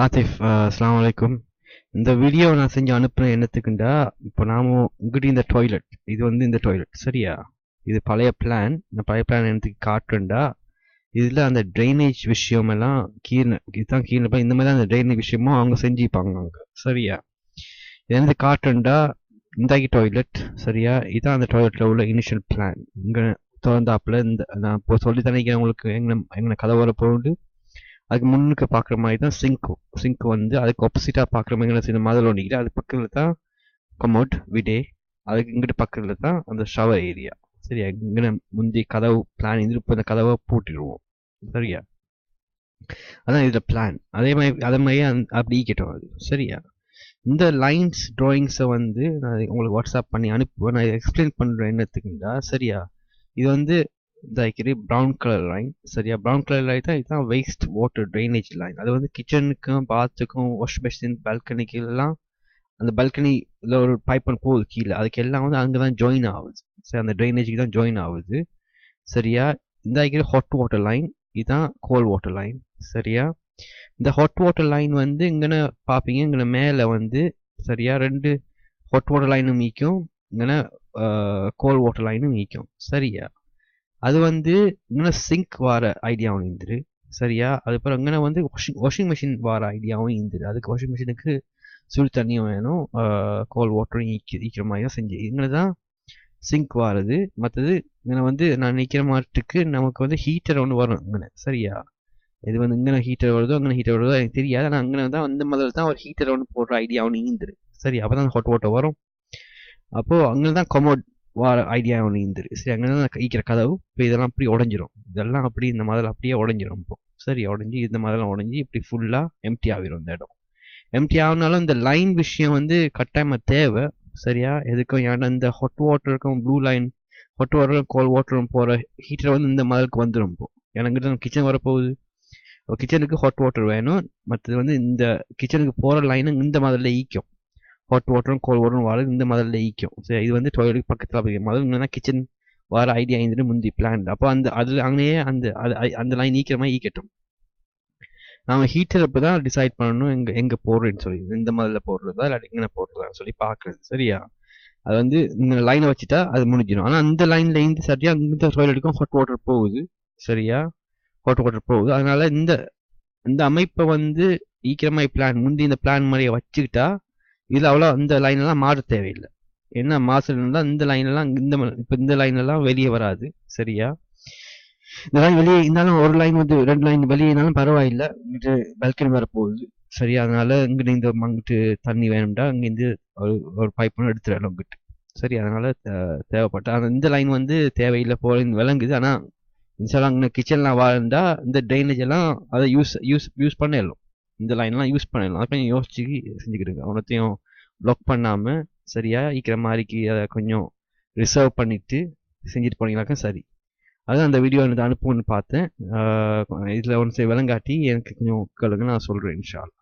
ஆதிஃப், அஸ்ஸலாமு அலைக்கும். இந்த வீடியோ நான் செஞ்சு அனுப்புன என்னத்துக்குண்டா, இப்போ நாம உங்ககிட்ட இந்த டாய்லெட், இது வந்து இந்த டாய்லெட் சரியா? இது பழைய பிளான். இந்த பழைய பிளான் என்னத்துக்கு காட்டுறேன்டா, இதுல அந்த ட்ரைனேஜ் விஷயம் எல்லாம் கீழே இதுதான் கீழே இந்த மாதிரி தான் அந்த ட்ரைனேஜ் விஷயமும் அவங்க செஞ்சுப்பாங்க அங்க சரியா? இது வந்து காட்டுறேன்டா, இந்தாக்கி டாய்லெட் சரியா? இதான் அந்த டாய்லெட்ல உள்ள இனிஷியல் பிளான். இங்க திறந்தாப்புல இந்த நான் இப்போ சொல்லி தனிக்கிறேன் உங்களுக்கு எங்க கதை வர போகுது. அதுக்கு முன்னுக்கு பார்க்குற மாதிரி தான் சிங்க் வந்து அதுக்கு ஆப்போசிட்டாக பார்க்குற மாதிரி சின்ன மாதிரி ஒன்றிக்கிட்டு அது பக்கத்தில் தான் கமோட் விடே. அதுக்கு இங்கிட்டு பக்கத்தில் தான் அந்த ஷவர் ஏரியா சரியா? இங்கே முந்தி கதவு பிளான் இது இப்போ இந்த கதவை பூட்டிடுவோம் சரியா? அதான் இதில் பிளான். அதே மாதிரி அப்படி கேட்டோம் அது சரியா? இந்த லைன்ஸ் ட்ராயிங்ஸை வந்து நான் உங்களுக்கு வாட்ஸ்அப் பண்ணி அனுப்புவேன். நான் எக்ஸ்பிளைன் பண்ணுறேன் என்னத்துக்குண்டா சரியா? இது வந்து இந்த ப்ரௌன் கலர் லைன் சரியா? ப்ரௌன் கலர் லைன் தான் இதுதான் வேஸ்ட் வாட்டர் ட்ரைனேஜ் லைன். அது வந்து கிச்சனுக்கும் பாத்துக்கும் வாஷ் பேசின் பால்கனிக்கு எல்லாம் அந்த பால்கனியில் ஒரு பைப் ஒன்று போகுது கீழே, அதுக்கு எல்லாம் வந்து அங்கே தான் ஜாயின் ஆகுது சரி? அந்த ட்ரைனேஜுக்கு தான் ஜாயின் ஆகுது சரியா? இந்த ஹாட் வாட்டர் லைன், இதுதான் கோல்ட் வாட்டர் லைன் சரியா? இந்த ஹாட் வாட்டர் லைன் வந்து இங்கே பார்ப்பீங்க, இங்கே மேலே வந்து சரியா 2 ஹாட் வாட்டர் லைனும் மீக்கும், இங்கே கோல்ட் வாட்டர் லைனும் மீக்கும் சரியா? அது வந்து இங்கே சிங்க் வார ஐடியாவும் இருந்துரு சரியா? அதுக்கப்புறம் இங்கே வந்து வாஷிங் மிஷின் வார ஐடியாவும் இருந்துரு. அதுக்கு வாஷிங் மிஷினுக்கு சுடு தண்ணியும் வேணும், கோல்ட் வாட்டரும் ஈக்கிற மாதிரி தான் செஞ்சு இங்கே தான் சிங்க் வாருது. மற்றது இங்கே வந்து நான் நிற்கிற மாட்டுக்கு நமக்கு வந்து ஹீட்டர் ஒன்று வரும் இங்கே சரியா? இது வந்து இங்கே ஹீட்டர் வருதோ அங்கே ஹீட்டர் வருதோ எனக்கு தெரியாது. ஆனால் அங்கே தான் அந்த மாதிரி தான் ஒரு ஹீட்டர் ஒன்று போடுற ஐடியாவும் இருந்துரு சரி? அப்போ தான் ஹாட் வாட்டர் வரும். அப்போது அங்கே தான் கமோட் வார ஐடியா ஒன்று இருந்துரு சரி? அங்கே தான் ஈக்கிற கதவு. இப்போ இதெல்லாம் அப்படி உடஞ்சிரும், இதெல்லாம் அப்படி இந்த மாதிரி அப்படியே உடஞ்சிரும் இப்போ சரி? உடஞ்சி இந்த மாதிரிலாம் உடஞ்சி இப்படி ஃபுல்லாக எம்டி ஆகிரும். இந்த இடம் எம்டி ஆகினாலும் இந்த லைன் விஷயம் வந்து கட்டாயமாக தேவை சரியா? எதுக்கும் ஏன்னா இந்த ஹாட் வாட்டருக்கும் ப்ளூ லைன், ஹாட் வாட்டரும் கோல்ட் வாட்டரும் போகிற ஹீட்டர் வந்து இந்த மாதிரிக்கு வந்துடும். இப்போ எனக்கு கிச்சன் வரப்போகுது, கிச்சனுக்கு ஹாட் வாட்டர் வேணும். மற்றது வந்து இந்த கிச்சனுக்கு போகிற லைனு இந்த மாதிரில ஈக்கும், ஹாட் வாட்டரும் கோல்ட் வாட்டரும் வர இந்த மாதிரில ஈக்கும் சரி? இது வந்து டாய்லெட் பக்கத்தில் போய் முதல்ல கிச்சன் வர ஐடியா இருந்துட்டு முந்தி பிளான். அப்போ அந்த அதில் அங்கேயே அந்த லைன் ஈக்கிற மாதிரி ஈக்கட்டும். நாம ஹீட்டர் அப்போ தான் டிசைட் பண்ணணும் எங்கே போடுறேன்னு சொல்லி, இந்த மாதிரில போடுறதா இல்லாட்டி எங்கே போடுறதான்னு சொல்லி பார்க்குறது சரியா? அது வந்து இந்த லைனை வச்சுட்டா அது முடிஞ்சிடும். ஆனால் அந்த லைனில் இருந்து சரியா இந்த டாய்லெட்டுக்கும் ஹாட் வாட்டர் போகுது சரியா? ஹாட் வாட்டர் போகுது. அதனால இந்த அமைப்பை வந்து ஈக்கிற மாதிரி பிளான் முந்தி இந்த பிளான் மாதிரியே வச்சுக்கிட்டா இதில் அவ்வளோ இந்த லைனெல்லாம் மாற தேவையில்லை. என்ன மாசம் இந்த லைனெல்லாம் இப்போ இந்த லைனெல்லாம் வெளியே வராது சரியா? இந்த லைன் வெளியே இருந்தாலும் ஒரு லைன் வந்து 2 லைன் வெளியே இருந்தாலும் பரவாயில்லை, இங்கிட்டு பால்கனி வரப்போகுது சரியா? அதனால இங்கிட்டு இந்த அங்கிட்டு தண்ணி வேணும்டா இங்கேருந்து ஒரு பைப் ஒன்று எடுத்துடலாம் இங்கிட்டு சரி? அதனால தேவைப்பட்ட ஆனால் இந்த லைன் வந்து தேவையில்லை போல விளங்குது. ஆனால் இன்ஷால்லாம் அங்கே கிச்சன்லாம் வாழ்ந்தா இந்த ட்ரைனேஜ் எல்லாம் அதை யூஸ் பண்ணிடலாம், இந்த லைன்லாம் யூஸ் பண்ணிடலாம். அதை கொஞ்சம் யோசிச்சு செஞ்சுக்கிடுங்க. அவனத்தையும் பிளாக் பண்ணாமல் சரியா ஈக்கிற மாதிரிக்கு அதை கொஞ்சம் ரிசர்வ் பண்ணிட்டு செஞ்சுட்டு போனீங்களாக்கா சரி. அதான் அந்த வீடியோ எனக்கு அனுப்புன்னு பார்த்தேன். இதில் ஒன்று விளங்காட்டி எனக்கு கொஞ்சம் கேளுங்க, நான் சொல்கிறேன் இன்ஷா அல்லாஹ்.